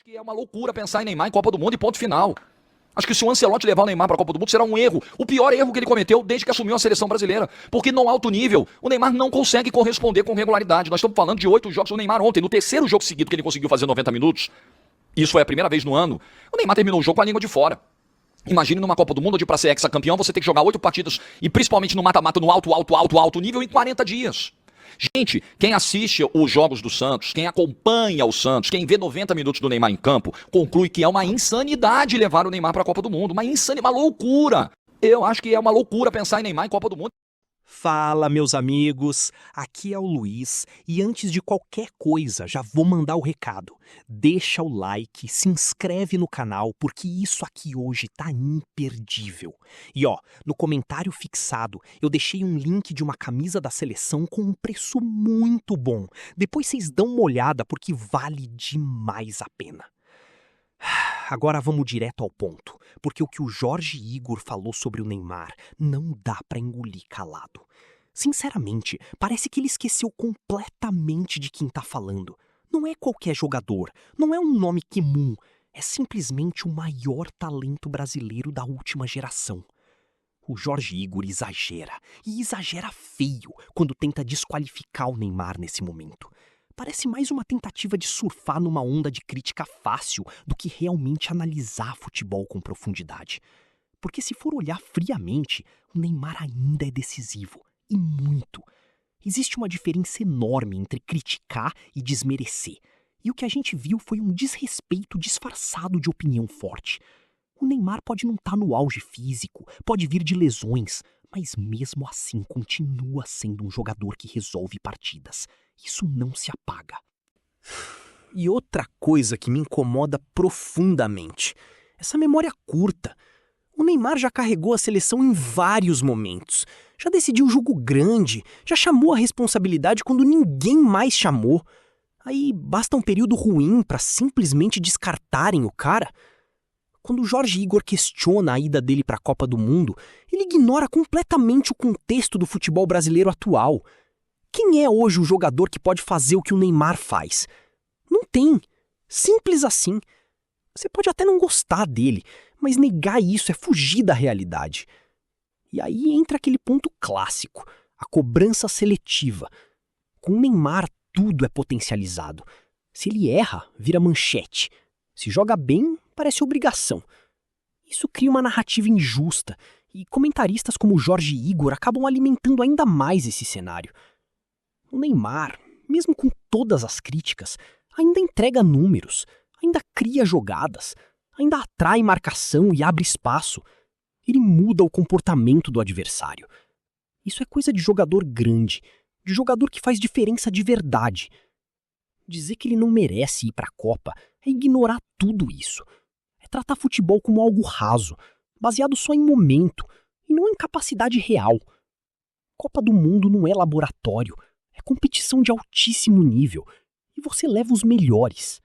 que é uma loucura pensar em Neymar em Copa do Mundo e ponto final. Acho que se o Ancelotti levar o Neymar para a Copa do Mundo será um erro. O pior erro que ele cometeu desde que assumiu a seleção brasileira. Porque no alto nível, o Neymar não consegue corresponder com regularidade. Nós estamos falando de 8 jogos do Neymar ontem. No terceiro jogo seguido que ele conseguiu fazer 90 minutos, isso foi a primeira vez no ano, o Neymar terminou o jogo com a língua de fora. Imagine numa Copa do Mundo onde para ser hexacampeão você tem que jogar 8 partidas e principalmente no mata-mata no alto nível em 40 dias. Gente, quem assiste os jogos do Santos, quem acompanha o Santos, quem vê 90 minutos do Neymar em campo, conclui que é uma insanidade levar o Neymar para a Copa do Mundo. Uma loucura. Eu acho que é uma loucura pensar em Neymar em Copa do Mundo. Fala, meus amigos, aqui é o Luiz e antes de qualquer coisa já vou mandar o recado. Deixa o like, se inscreve no canal porque isso aqui hoje tá imperdível. E ó, no comentário fixado eu deixei um link de uma camisa da seleção com um preço muito bom. Depois vocês dão uma olhada porque vale demais a pena. Agora vamos direto ao ponto, porque o que o Jorge Igor falou sobre o Neymar não dá pra engolir calado. Sinceramente, parece que ele esqueceu completamente de quem tá falando. Não é qualquer jogador, não é um nome comum, é simplesmente o maior talento brasileiro da última geração. O Jorge Igor exagera, e exagera feio, quando tenta desqualificar o Neymar nesse momento. Parece mais uma tentativa de surfar numa onda de crítica fácil do que realmente analisar futebol com profundidade. Porque se for olhar friamente, o Neymar ainda é decisivo, e muito. Existe uma diferença enorme entre criticar e desmerecer. E o que a gente viu foi um desrespeito disfarçado de opinião forte. O Neymar pode não estar no auge físico, pode vir de lesões, mas mesmo assim continua sendo um jogador que resolve partidas. Isso não se apaga. E outra coisa que me incomoda profundamente, essa memória curta. O Neymar já carregou a seleção em vários momentos, já decidiu jogo grande, já chamou a responsabilidade quando ninguém mais chamou. Aí basta um período ruim para simplesmente descartarem o cara. Quando o Jorge Igor questiona a ida dele para a Copa do Mundo, ele ignora completamente o contexto do futebol brasileiro atual. Quem é hoje o jogador que pode fazer o que o Neymar faz? Não tem. Simples assim. Você pode até não gostar dele, mas negar isso é fugir da realidade. E aí entra aquele ponto clássico, a cobrança seletiva. Com o Neymar tudo é potencializado. Se ele erra, vira manchete. Se joga bem, parece obrigação. Isso cria uma narrativa injusta, e comentaristas como o Jorge Igor acabam alimentando ainda mais esse cenário. O Neymar, mesmo com todas as críticas, ainda entrega números, ainda cria jogadas, ainda atrai marcação e abre espaço. Ele muda o comportamento do adversário. Isso é coisa de jogador grande, de jogador que faz diferença de verdade. Dizer que ele não merece ir para a Copa é ignorar tudo isso. É tratar futebol como algo raso, baseado só em momento, e não em capacidade real. Copa do Mundo não é laboratório, é competição de altíssimo nível, e você leva os melhores.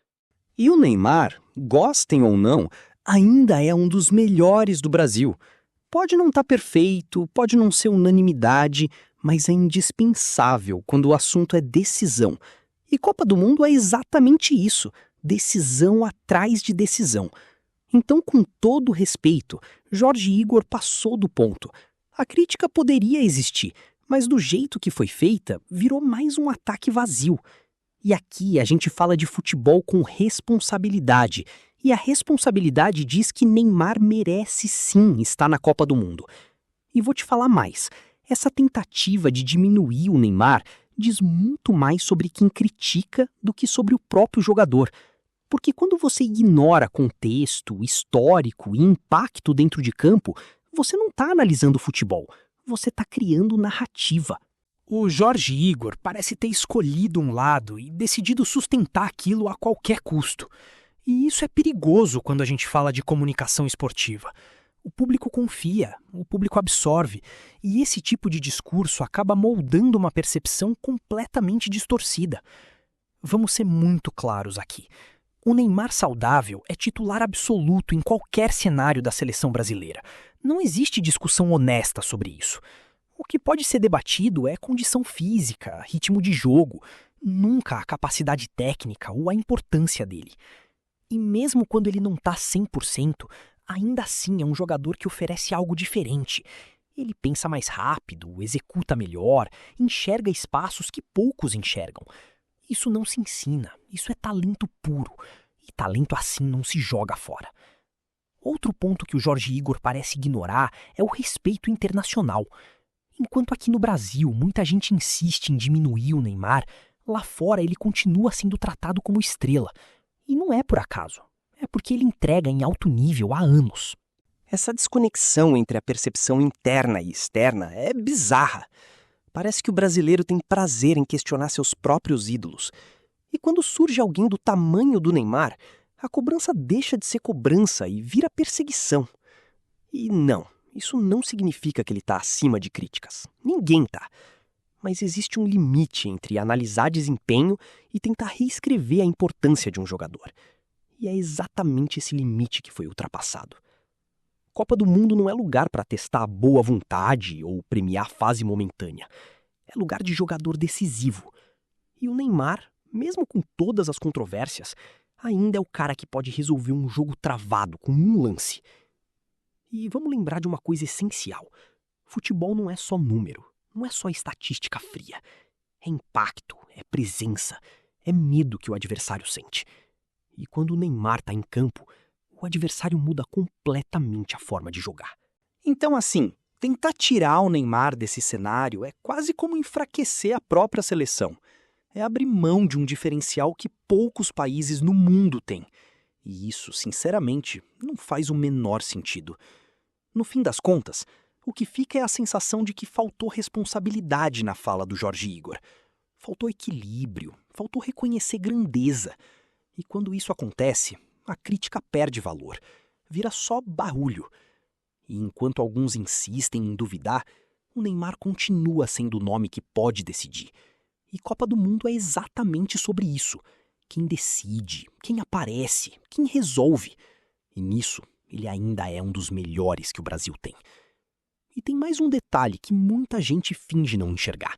E o Neymar, gostem ou não, ainda é um dos melhores do Brasil. Pode não estar perfeito, pode não ser unanimidade, mas é indispensável quando o assunto é decisão. E Copa do Mundo é exatamente isso, decisão atrás de decisão. Então, com todo respeito, Jorge Igor passou do ponto. A crítica poderia existir, mas do jeito que foi feita, virou mais um ataque vazio. E aqui a gente fala de futebol com responsabilidade. E a responsabilidade diz que Neymar merece sim estar na Copa do Mundo. E vou te falar mais. Essa tentativa de diminuir o Neymar diz muito mais sobre quem critica do que sobre o próprio jogador. Porque quando você ignora contexto, histórico e impacto dentro de campo, você não está analisando o futebol, você está criando narrativa. O Jorge Igor parece ter escolhido um lado e decidido sustentar aquilo a qualquer custo. E isso é perigoso quando a gente fala de comunicação esportiva. O público confia, o público absorve, e esse tipo de discurso acaba moldando uma percepção completamente distorcida. Vamos ser muito claros aqui. O Neymar saudável é titular absoluto em qualquer cenário da seleção brasileira. Não existe discussão honesta sobre isso. O que pode ser debatido é condição física, ritmo de jogo, nunca a capacidade técnica ou a importância dele. E mesmo quando ele não tá 100%, ainda assim é um jogador que oferece algo diferente. Ele pensa mais rápido, executa melhor, enxerga espaços que poucos enxergam. Isso não se ensina, isso é talento puro. E talento assim não se joga fora. Outro ponto que o Jorge Igor parece ignorar é o respeito internacional. Enquanto aqui no Brasil muita gente insiste em diminuir o Neymar, lá fora ele continua sendo tratado como estrela. E não é por acaso, é porque ele entrega em alto nível há anos. Essa desconexão entre a percepção interna e externa é bizarra. Parece que o brasileiro tem prazer em questionar seus próprios ídolos. E quando surge alguém do tamanho do Neymar, a cobrança deixa de ser cobrança e vira perseguição. E não, isso não significa que ele está acima de críticas. Ninguém tá. Mas existe um limite entre analisar desempenho e tentar reescrever a importância de um jogador. E é exatamente esse limite que foi ultrapassado. Copa do Mundo não é lugar para testar a boa vontade ou premiar a fase momentânea. É lugar de jogador decisivo. E o Neymar, mesmo com todas as controvérsias, ainda é o cara que pode resolver um jogo travado com um lance. E vamos lembrar de uma coisa essencial. Futebol não é só número, não é só estatística fria. É impacto, é presença, é medo que o adversário sente. E quando o Neymar está em campo, o adversário muda completamente a forma de jogar. Então, assim, tentar tirar o Neymar desse cenário é quase como enfraquecer a própria seleção. É abrir mão de um diferencial que poucos países no mundo têm. E isso, sinceramente, não faz o menor sentido. No fim das contas, o que fica é a sensação de que faltou responsabilidade na fala do Jorge Igor. Faltou equilíbrio, faltou reconhecer grandeza. E quando isso acontece, a crítica perde valor, vira só barulho. E enquanto alguns insistem em duvidar, o Neymar continua sendo o nome que pode decidir. E Copa do Mundo é exatamente sobre isso. Quem decide, quem aparece, quem resolve. E nisso, ele ainda é um dos melhores que o Brasil tem. E tem mais um detalhe que muita gente finge não enxergar.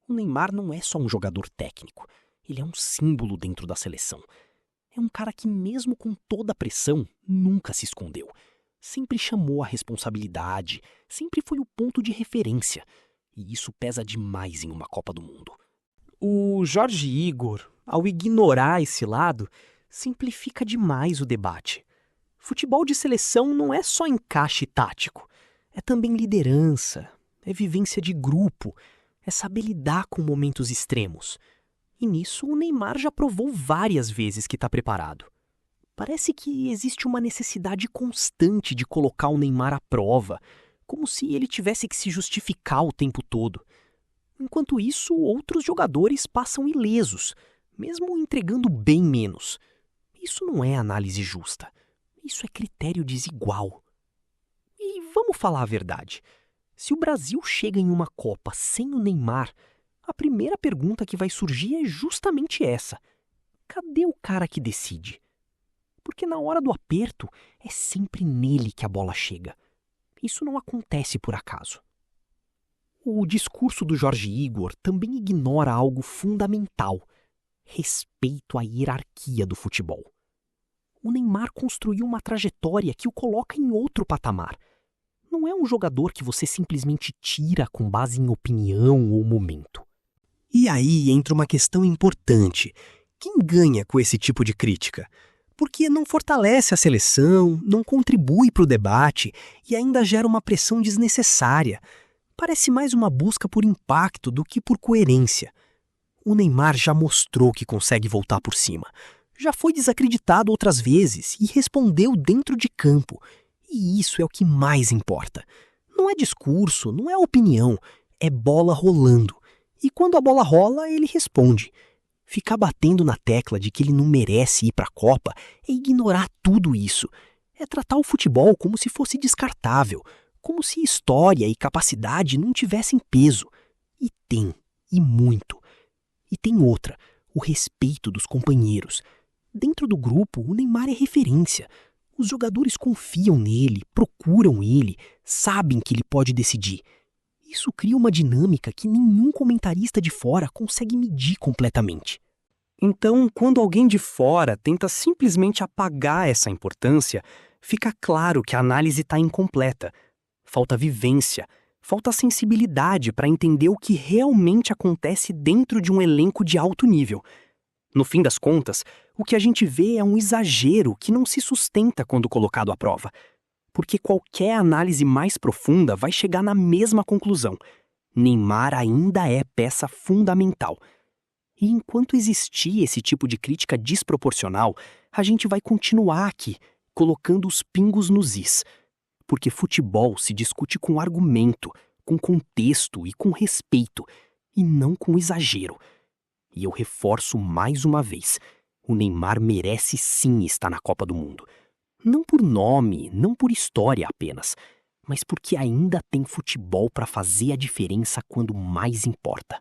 O Neymar não é só um jogador técnico. Ele é um símbolo dentro da seleção. É um cara que, mesmo com toda a pressão, nunca se escondeu. Sempre chamou a responsabilidade, sempre foi o ponto de referência. E isso pesa demais em uma Copa do Mundo. O Jorge Igor, ao ignorar esse lado, simplifica demais o debate. Futebol de seleção não é só encaixe tático. É também liderança, é vivência de grupo, é saber lidar com momentos extremos. E nisso o Neymar já provou várias vezes que está preparado. Parece que existe uma necessidade constante de colocar o Neymar à prova, como se ele tivesse que se justificar o tempo todo. Enquanto isso, outros jogadores passam ilesos, mesmo entregando bem menos. Isso não é análise justa. Isso é critério desigual. E vamos falar a verdade. Se o Brasil chega em uma Copa sem o Neymar, a primeira pergunta que vai surgir é justamente essa. Cadê o cara que decide? Porque na hora do aperto, é sempre nele que a bola chega. Isso não acontece por acaso. O discurso do Jorge Igor também ignora algo fundamental: respeito à hierarquia do futebol. O Neymar construiu uma trajetória que o coloca em outro patamar. Não é um jogador que você simplesmente tira com base em opinião ou momento. E aí entra uma questão importante. Quem ganha com esse tipo de crítica? Porque não fortalece a seleção, não contribui para o debate e ainda gera uma pressão desnecessária. Parece mais uma busca por impacto do que por coerência. O Neymar já mostrou que consegue voltar por cima. Já foi desacreditado outras vezes e respondeu dentro de campo. E isso é o que mais importa. Não é discurso, não é opinião, é bola rolando. E quando a bola rola, ele responde. Ficar batendo na tecla de que ele não merece ir para a Copa é ignorar tudo isso. É tratar o futebol como se fosse descartável, como se história e capacidade não tivessem peso. E tem, e muito. E tem outra, o respeito dos companheiros. Dentro do grupo, o Neymar é referência. Os jogadores confiam nele, procuram ele, sabem que ele pode decidir. Isso cria uma dinâmica que nenhum comentarista de fora consegue medir completamente. Então, quando alguém de fora tenta simplesmente apagar essa importância, fica claro que a análise está incompleta. Falta vivência, falta sensibilidade para entender o que realmente acontece dentro de um elenco de alto nível. No fim das contas, o que a gente vê é um exagero que não se sustenta quando colocado à prova. Porque qualquer análise mais profunda vai chegar na mesma conclusão. Neymar ainda é peça fundamental. E enquanto existir esse tipo de crítica desproporcional, a gente vai continuar aqui, colocando os pingos nos is. Porque futebol se discute com argumento, com contexto e com respeito, e não com exagero. E eu reforço mais uma vez, o Neymar merece sim estar na Copa do Mundo. Não por nome, não por história apenas, mas porque ainda tem futebol para fazer a diferença quando mais importa.